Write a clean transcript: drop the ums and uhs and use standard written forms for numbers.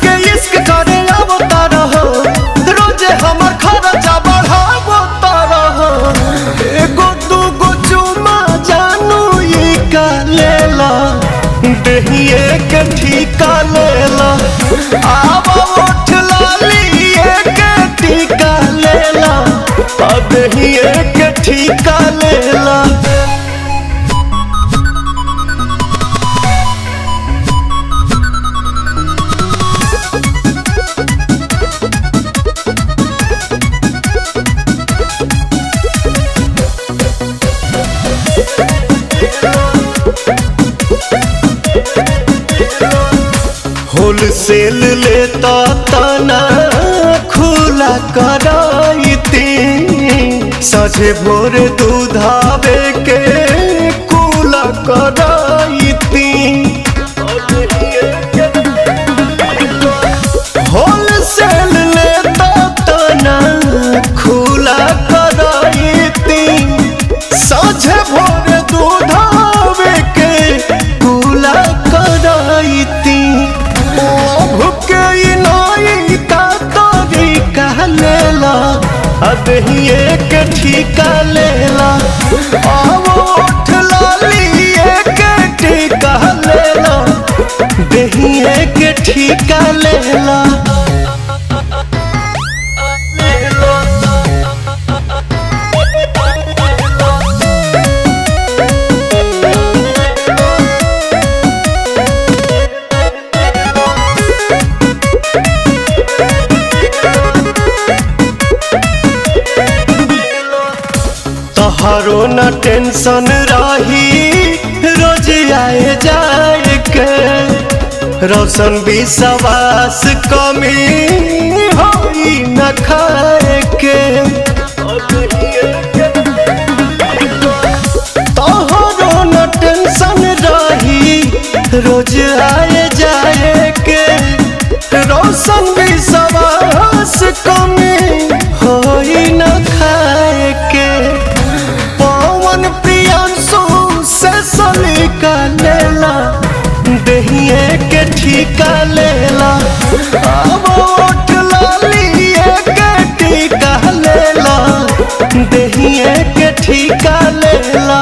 के इश्क करे आवता रहो, रोजे हमर खर्चा बढ़ावता रहो। एगो दूगो चुमा जानू ई का लेला, देहिए के ठीका लेला। आवा उठ लाली के टीका लेला, देहिए के ठीका लेला। होलसेल लेता तना खुला कराइती, सझे भोर दूधावे के कुला कराइती। होलसेल लेता तना खुला कराइती, सझे भोर दूधावे के कुला कराइती। देहिए के ठीका लेला, उठ लाली के टीका लेला, देहिए के ठीका लेला। तोहरो न टेंशन रही रोज आए जाए के, रोशन विश्वास कमी होई न खाए के। तोहरो न टेंशन रही रोज आए जाए के, रोशन विश्वास कमी होई न खाए के। सलीका लेला, देहिए के ठीका लेला। उठ लाली के टीका लेला, देहिए के ठीका लेला।